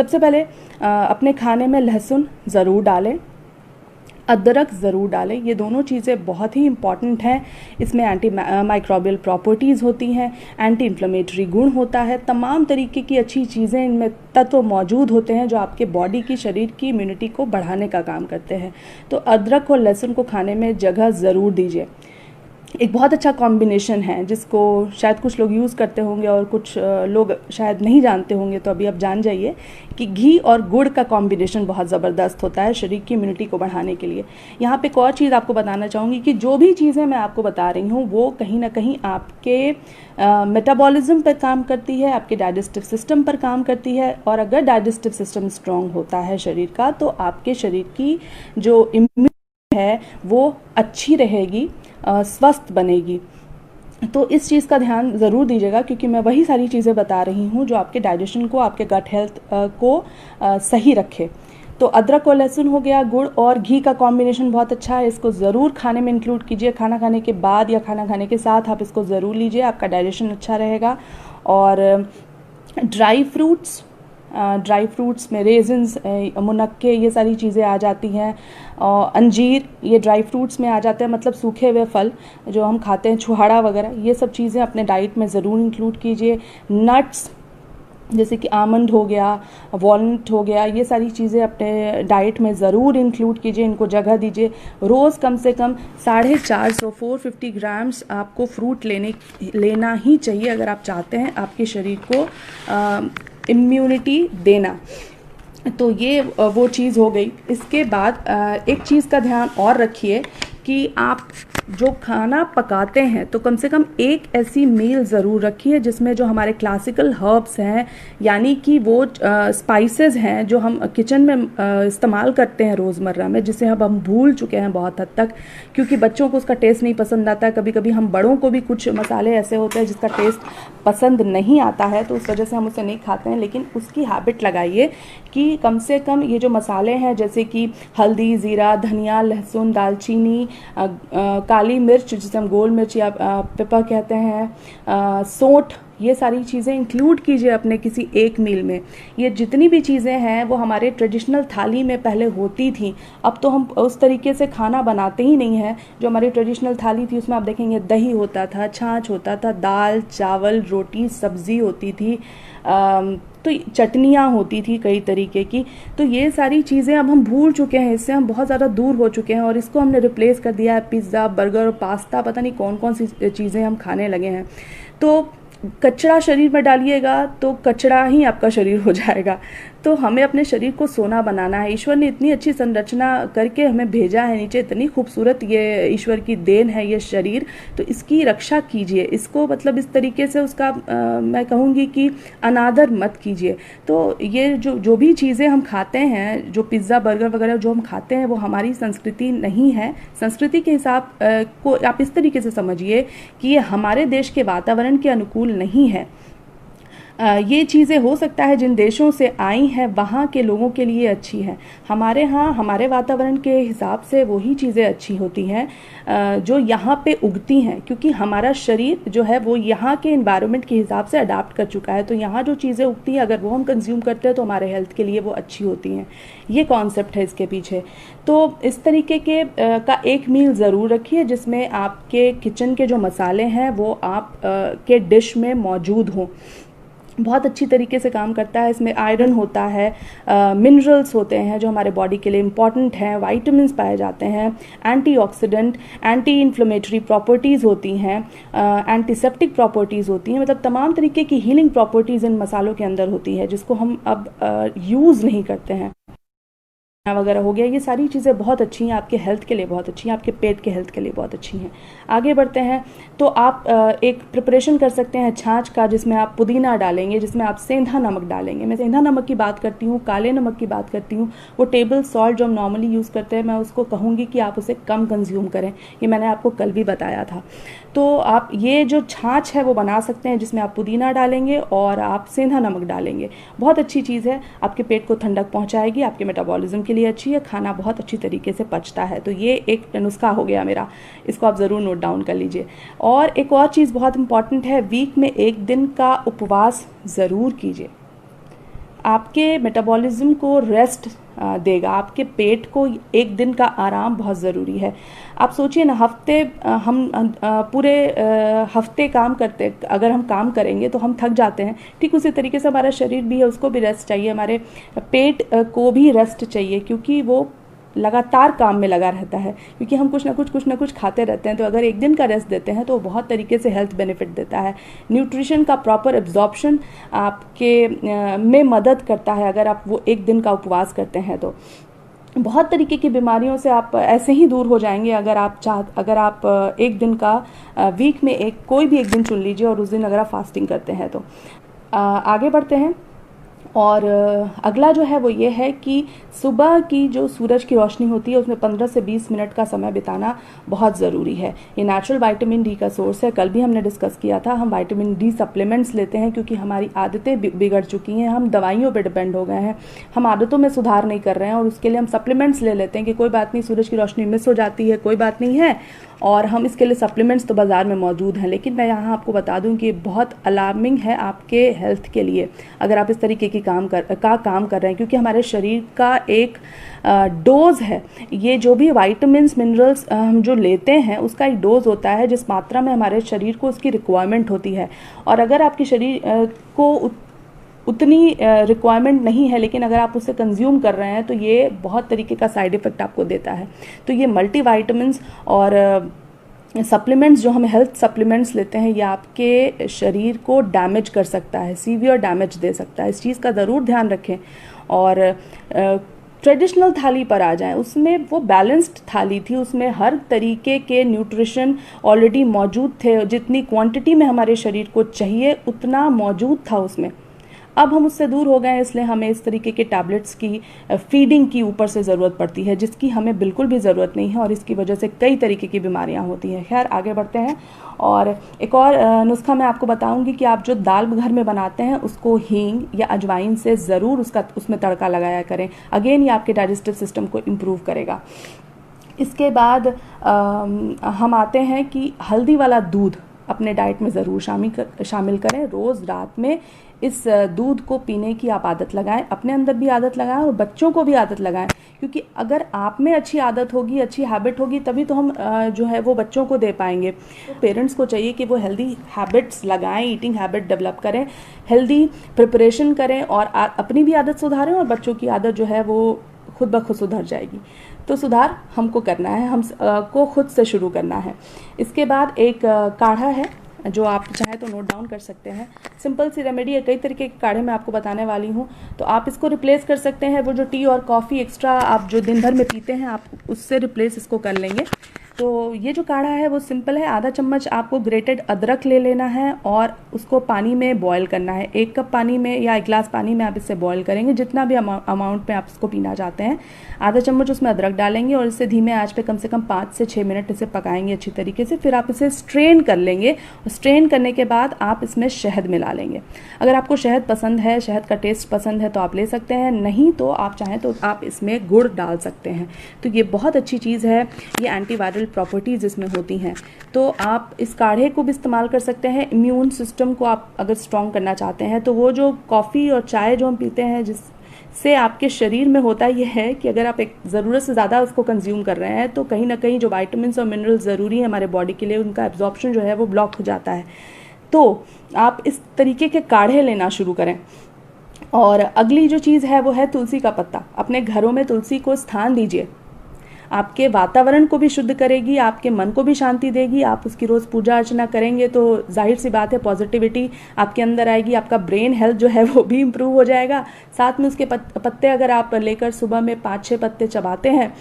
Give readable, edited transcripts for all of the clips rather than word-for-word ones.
सबसे पहले अपने खाने में लहसुन ज़रूर डालें, अदरक ज़रूर डालें। ये दोनों चीज़ें बहुत ही इम्पॉर्टेंट हैं। इसमें एंटी माइक्रोबियल प्रॉपर्टीज़ होती हैं, एंटी इन्फ्लेमेटरी गुण होता है, तमाम तरीके की अच्छी चीज़ें इनमें तत्व मौजूद होते हैं जो आपके बॉडी की, शरीर की इम्यूनिटी को बढ़ाने का काम करते हैं। तो अदरक और लहसुन को खाने में जगह ज़रूर दीजिए। एक बहुत अच्छा कॉम्बिनेशन है जिसको शायद कुछ लोग यूज़ करते होंगे और कुछ लोग शायद नहीं जानते होंगे, तो अभी आप जान जाइए कि घी और गुड़ का कॉम्बिनेशन बहुत ज़बरदस्त होता है शरीर की इम्यूनिटी को बढ़ाने के लिए। यहाँ पे एक और चीज़ आपको बताना चाहूँगी कि जो भी चीज़ें मैं आपको बता रही हूँ वो कहीं ना कहीं आपके मेटाबॉलिज्म पर काम करती है, आपके डाइजेस्टिव सिस्टम पर काम करती है। और अगर डाइजेस्टिव सिस्टम स्ट्रॉन्ग होता है शरीर का तो आपके शरीर की जो इम्यूनिटी है वो अच्छी रहेगी, स्वस्थ बनेगी। तो इस चीज़ का ध्यान ज़रूर दीजिएगा, क्योंकि मैं वही सारी चीज़ें बता रही हूँ जो आपके डाइजेशन को, आपके गट हेल्थ को सही रखे। तो अदरक और लहसुन हो गया, गुड़ और घी का कॉम्बिनेशन बहुत अच्छा है, इसको ज़रूर खाने में इंक्लूड कीजिए। खाना खाने के बाद या खाना खाने के साथ आप इसको ज़रूर लीजिए, आपका डाइजेशन अच्छा रहेगा। और ड्राई फ्रूट्स में रेजिन्स, मुनक्के, ये सारी चीज़ें आ जाती हैं। और अंजीर, ये ड्राई फ्रूट्स में आ जाते हैं, मतलब सूखे हुए फल जो हम खाते हैं, छुहाड़ा वगैरह, ये सब चीज़ें अपने डाइट में ज़रूर इंक्लूड कीजिए। नट्स जैसे कि आमंड हो गया, वॉलनट हो गया, ये सारी चीज़ें अपने डाइट में ज़रूर इंक्लूड कीजिए, इनको जगह दीजिए। रोज़ कम से कम 450 ग्राम्स आपको फ्रूट लेना ही चाहिए अगर आप चाहते हैं आपके शरीर को इम्यूनिटी देना। तो ये वो चीज़ हो गई। इसके बाद एक चीज़ का ध्यान और रखिए कि आप जो खाना पकाते हैं तो कम से कम एक ऐसी मील ज़रूर रखिए जिसमें जो हमारे क्लासिकल हर्ब्स हैं, यानी कि वो स्पाइसेस हैं जो हम किचन में इस्तेमाल करते हैं रोज़मर्रा में, जिसे अब हम भूल चुके हैं बहुत हद तक, क्योंकि बच्चों को उसका टेस्ट नहीं पसंद आता है। कभी कभी हम बड़ों को भी कुछ मसाले ऐसे होते हैं जिसका टेस्ट पसंद नहीं आता है, तो उस वजह से हम उसे नहीं खाते हैं। लेकिन उसकी हैबिट लगाइए कि कम से कम ये जो मसाले हैं जैसे कि हल्दी, ज़ीरा, धनिया, लहसुन, दालचीनी, काली मिर्च जिसे हम गोल मिर्च या पेपर कहते हैं, सौंठ, ये सारी चीज़ें इंक्लूड कीजिए अपने किसी एक मील में। ये जितनी भी चीज़ें हैं वो हमारे ट्रेडिशनल थाली में पहले होती थी। अब तो हम उस तरीके से खाना बनाते ही नहीं हैं। जो हमारी ट्रेडिशनल थाली थी उसमें आप देखेंगे दही होता था, छाछ होता था, दाल, चावल, रोटी, सब्ज़ी होती थी, तो चटनियाँ होती थी कई तरीके की। तो ये सारी चीज़ें अब हम भूल चुके हैं, इससे हम बहुत ज़्यादा दूर हो चुके हैं और इसको हमने रिप्लेस कर दिया है पिज़्ज़ा, बर्गर और पास्ता, पता नहीं कौन कौन सी चीज़ें हम खाने लगे हैं। तो कचरा शरीर में डालिएगा तो कचरा ही आपका शरीर हो जाएगा। तो हमें अपने शरीर को सोना बनाना है। ईश्वर ने इतनी अच्छी संरचना करके हमें भेजा है नीचे, इतनी खूबसूरत ये ईश्वर की देन है ये शरीर, तो इसकी रक्षा कीजिए। इसको मतलब इस तरीके से उसका मैं कहूँगी कि अनादर मत कीजिए। तो ये जो भी चीज़ें हम खाते हैं, जो पिज़्ज़ा, बर्गर वगैरह जो हम खाते हैं, वो हमारी संस्कृति नहीं है। संस्कृति के हिसाब को आप इस तरीके से समझिए कि ये हमारे देश के वातावरण के अनुकूल नहीं है। ये चीज़ें हो सकता है जिन देशों से आई हैं वहाँ के लोगों के लिए अच्छी हैं, हमारे यहाँ हमारे वातावरण के हिसाब से वही चीज़ें अच्छी होती हैं जो यहाँ पे उगती हैं, क्योंकि हमारा शरीर जो है वो यहाँ के इन्वायरमेंट के हिसाब से अडाप्ट कर चुका है। तो यहाँ जो चीज़ें उगती हैं अगर वो हम कंज्यूम करते हैं तो हमारे हेल्थ के लिए वो अच्छी होती हैं। ये कॉन्सेप्ट है इसके पीछे। तो इस तरीके के का एक मील ज़रूर रखिए जिसमें आपके किचन के जो मसाले हैं वो आप के डिश में मौजूद हों। बहुत अच्छी तरीके से काम करता है। इसमें आयरन होता है, मिनरल्स होते हैं जो हमारे बॉडी के लिए इम्पॉर्टेंट हैं, वाइटामिन्स पाए जाते हैं, एंटीऑक्सीडेंट, एंटी इन्फ्लेमेटरी प्रॉपर्टीज़ होती हैं, एंटीसेप्टिक प्रॉपर्टीज़ होती हैं, मतलब तमाम तरीके की हीलिंग प्रॉपर्टीज़ इन मसालों के अंदर होती है जिसको हम अब यूज़ नहीं करते हैं वगैरह हो गया। ये सारी चीज़ें बहुत अच्छी हैं, आपके हेल्थ के लिए बहुत अच्छी हैं, आपके पेट के हेल्थ के लिए बहुत अच्छी हैं। आगे बढ़ते हैं तो आप एक प्रिपरेशन कर सकते हैं छाछ का, जिसमें आप पुदीना डालेंगे, जिसमें आप सेंधा नमक डालेंगे। मैं सेंधा नमक की बात करती हूँ, काले नमक की बात करती हूँ। वो टेबल सॉल्ट जो हम नॉर्मली यूज़ करते हैं, मैं उसको कहूँगी कि आप उसे कम कंज्यूम करें। ये मैंने आपको कल भी बताया था। तो आप ये जो छाछ है वो बना सकते हैं जिसमें आप पुदीना डालेंगे और आप सेंधा नमक डालेंगे। बहुत अच्छी चीज़ है, आपके पेट को ठंडक पहुँचाएगी, आपके मेटाबॉलिज्म के लिए अच्छी है, खाना बहुत अच्छी तरीके से पचता है। तो ये एक नुस्खा हो गया मेरा, इसको आप ज़रूर नोट डाउन कर लीजिए। और एक और चीज़ बहुत इंपॉर्टेंट है, वीक में एक दिन का उपवास ज़रूर कीजिए। आपके मेटाबॉलिज्म को रेस्ट देगा, आपके पेट को एक दिन का आराम बहुत ज़रूरी है। आप सोचिए ना, पूरे हफ्ते काम करते, अगर हम काम करेंगे तो हम थक जाते हैं, ठीक उसी तरीके से हमारा शरीर भी है, उसको भी रेस्ट चाहिए, हमारे पेट को भी रेस्ट चाहिए, क्योंकि वो लगातार काम में लगा रहता है, क्योंकि हम कुछ ना कुछ खाते रहते हैं। तो अगर एक दिन का रेस्ट देते हैं तो बहुत तरीके से हेल्थ बेनिफिट देता है। न्यूट्रिशन का प्रॉपर एब्जॉर्प्शन आपके में मदद करता है अगर आप वो एक दिन का उपवास करते हैं। तो बहुत तरीके की बीमारियों से आप ऐसे ही दूर हो जाएंगे अगर आप एक दिन का वीक में कोई भी एक दिन चुन लीजिए और उस दिन अगर आप फास्टिंग करते हैं। तो आगे बढ़ते हैं। और अगला जो है वो ये है कि सुबह की जो सूरज की रोशनी होती है उसमें 15 से 20 मिनट का समय बिताना बहुत ज़रूरी है। ये नेचुरल विटामिन डी का सोर्स है। कल भी हमने डिस्कस किया था, हम विटामिन डी सप्लीमेंट्स लेते हैं क्योंकि हमारी आदतें बिगड़ चुकी हैं, हम दवाइयों पे डिपेंड हो गए हैं, हम आदतों में सुधार नहीं कर रहे हैं और उसके लिए हम सप्लीमेंट्स ले लेते हैं कि कोई बात नहीं, सूरज की रोशनी मिस हो जाती है, कोई बात नहीं है, और हम इसके लिए सप्लीमेंट्स तो बाज़ार में मौजूद हैं। लेकिन मैं यहाँ आपको बता दूँ कि बहुत अलार्मिंग है आपके हेल्थ के लिए अगर आप इस तरीके की काम कर रहे हैं, क्योंकि हमारे शरीर का एक डोज है। ये जो भी वाइटामिन्स मिनरल्स हम जो लेते हैं उसका एक डोज होता है जिस मात्रा में हमारे शरीर को उसकी रिक्वायरमेंट होती है। और अगर आपके शरीर को उतनी रिक्वायरमेंट नहीं है लेकिन अगर आप उसे कंज्यूम कर रहे हैं तो ये बहुत तरीके का साइड इफ़ेक्ट आपको देता है। तो ये मल्टी वाइटामिन्स और सप्लीमेंट्स जो हम हेल्थ सप्लीमेंट्स लेते हैं ये आपके शरीर को डैमेज कर सकता है, सीवियर डैमेज दे सकता है। इस चीज़ का ज़रूर ध्यान रखें। और ट्रेडिशनल थाली पर आ जाएं, उसमें वो बैलेंस्ड थाली थी, उसमें हर तरीके के न्यूट्रिशन ऑलरेडी मौजूद थे, जितनी क्वांटिटी में हमारे शरीर को चाहिए उतना मौजूद था उसमें। अब हम उससे दूर हो गए हैं, इसलिए हमें इस तरीके के टैबलेट्स की फीडिंग की ऊपर से ज़रूरत पड़ती है, जिसकी हमें बिल्कुल भी ज़रूरत नहीं है और इसकी वजह से कई तरीके की बीमारियां होती हैं। खैर, आगे बढ़ते हैं। और एक और नुस्खा मैं आपको बताऊंगी कि आप जो दाल घर में बनाते हैं उसको हींग या अजवाइन से ज़रूर उसमें तड़का लगाया करें। अगेन ये आपके डाइजेस्टिव सिस्टम को इम्प्रूव करेगा। इसके बाद हम आते हैं कि हल्दी वाला दूध अपने डाइट में ज़रूर शामिल करें। रोज़ रात में इस दूध को पीने की आप आदत लगाएं, अपने अंदर भी आदत लगाएं और बच्चों को भी आदत लगाएं, क्योंकि अगर आप में अच्छी आदत होगी, अच्छी हैबिट होगी, तभी तो हम जो है वो बच्चों को दे पाएंगे। तो पेरेंट्स को चाहिए कि वो हेल्दी हैबिट्स लगाएं, ईटिंग हैबिट डेवलप करें, हेल्दी प्रिपरेशन करें और अपनी भी आदत सुधारें और बच्चों की आदत जो है वो खुद ब खुद सुधर जाएगी। तो सुधार हमको करना है, हम को खुद से शुरू करना है। इसके बाद एक काढ़ा है जो आप चाहे तो नोट डाउन कर सकते हैं। सिंपल सी रेमेडी है, कई तरीके के काढ़े मैं आपको बताने वाली हूँ, तो आप इसको रिप्लेस कर सकते हैं। वो जो टी और कॉफ़ी एक्स्ट्रा आप जो दिन भर में पीते हैं आप उससे रिप्लेस इसको कर लेंगे। तो ये जो काढ़ा है वो सिंपल है। आधा चम्मच आपको ग्रेटेड अदरक ले लेना है और उसको पानी में बॉयल करना है। 1 कप पानी में या 1 गिलास पानी में आप इससे बॉयल करेंगे, जितना भी अमाउंट में आप इसको पीना चाहते हैं। आधा चम्मच उसमें अदरक डालेंगे और इसे धीमे आंच पे कम से कम 5 से 6 मिनट इसे पकाएंगे अच्छी तरीके से। फिर आप इसे स्ट्रेन कर लेंगे और स्ट्रेन करने के बाद आप इसमें शहद मिला लेंगे। अगर आपको शहद पसंद है, शहद का टेस्ट पसंद है तो आप ले सकते हैं, नहीं तो आप चाहें तो आप इसमें गुड़ डाल सकते हैं। तो ये बहुत अच्छी चीज़ है, ये एंटीवायरल प्रॉपर्टीज़ इसमें होती हैं। तो आप इस काढ़े को भी इस्तेमाल कर सकते हैं। इम्यून सिस्टम को आप अगर स्ट्रॉन्ग करना चाहते हैं तो वो जो कॉफ़ी और चाय जो हम पीते हैं जिससे आपके शरीर में होता ये है कि अगर आप एक ज़रूरत से ज़्यादा उसको कंज्यूम कर रहे हैं तो कहीं ना कहीं जो वाइटामिन और मिनरल्स ज़रूरी है हमारे बॉडी के लिए उनका एब्जॉर्प्शन जो है वो ब्लॉक हो जाता है। तो आप इस तरीके के काढ़े लेना शुरू करें। और अगली जो चीज़ है वो है तुलसी का पत्ता। अपने घरों में तुलसी को स्थान दीजिए, आपके वातावरण को भी शुद्ध करेगी, आपके मन को भी शांति देगी। आप उसकी रोज़ पूजा अर्चना करेंगे तो जाहिर सी बात है पॉजिटिविटी आपके अंदर आएगी, आपका ब्रेन हेल्थ जो है वो भी इम्प्रूव हो जाएगा। साथ में उसके पत्ते अगर आप लेकर सुबह में 5-6 पत्ते चबाते हैं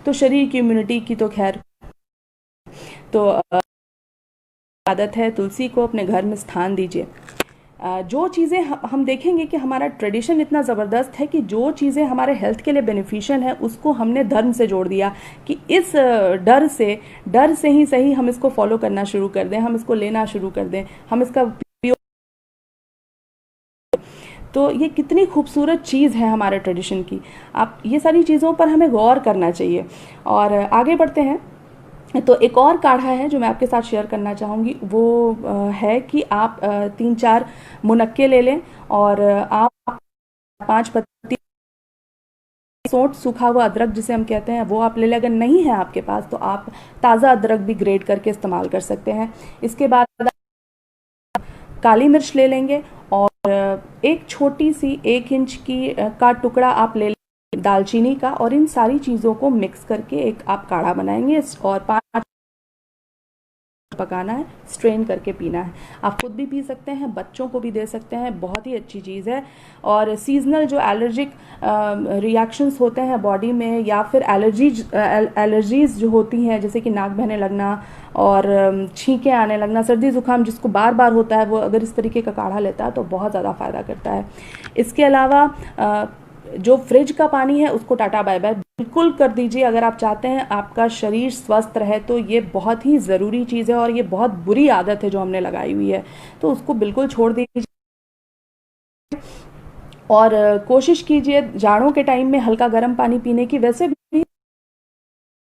तो शरीर की इम्यूनिटी की तो खैर तो आदत है। तुलसी को अपने घर में स्थान दीजिए। जो चीज़ें हम देखेंगे कि हमारा ट्रेडिशन इतना ज़बरदस्त है कि जो चीज़ें हमारे हेल्थ के लिए बेनिफिशियल है उसको हमने धर्म से जोड़ दिया कि इस डर से ही सही हम इसको फॉलो करना शुरू कर दें, हम इसको लेना शुरू कर दें, हम इसका उपयोग। तो ये कितनी खूबसूरत चीज़ है हमारे ट्रेडिशन की। आप ये सारी चीज़ों पर हमें गौर करना चाहिए। और आगे बढ़ते हैं तो एक और काढ़ा है जो मैं आपके साथ शेयर करना चाहूँगी। वो है कि आप 3-4 मुनक्के ले लें और आप 5 पत्ती सौंठ, सूखा हुआ अदरक जिसे हम कहते हैं वो आप ले लें। अगर नहीं है आपके पास तो आप ताज़ा अदरक भी ग्रेट करके इस्तेमाल कर सकते हैं। इसके बाद काली मिर्च ले लेंगे और एक छोटी सी 1 इंच की का टुकड़ा आप ले लेंगे दालचीनी का, और इन सारी चीज़ों को मिक्स करके एक आप काढ़ा बनाएंगे और 5 पकाना है, स्ट्रेन करके पीना है। आप खुद भी पी सकते हैं, बच्चों को भी दे सकते हैं, बहुत ही अच्छी चीज़ है। और सीजनल जो एलर्जिक रिएक्शंस होते हैं बॉडी में, या फिर एलर्जीज जो होती हैं, जैसे कि नाक बहने लगना और छींकें आने लगना, सर्दी जुकाम जिसको बार बार होता है, वो अगर इस तरीके का काढ़ा लेता है तो बहुत ज़्यादा फ़ायदा करता है। इसके अलावा जो फ्रिज का पानी है उसको टाटा बाय बाय बिल्कुल कर दीजिए। अगर आप चाहते हैं आपका शरीर स्वस्थ रहे तो ये बहुत ही ज़रूरी चीज़ है, और ये बहुत बुरी आदत है जो हमने लगाई हुई है, तो उसको बिल्कुल छोड़ दीजिए। और कोशिश कीजिए जाड़ों के टाइम में हल्का गर्म पानी पीने की। वैसे भी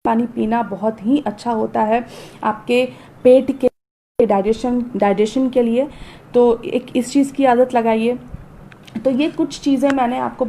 पानी पीना बहुत ही अच्छा होता है आपके पेट के डाइजेशन के लिए, तो एक इस चीज़ की आदत लगाइए। तो ये कुछ चीज़ें मैंने आपको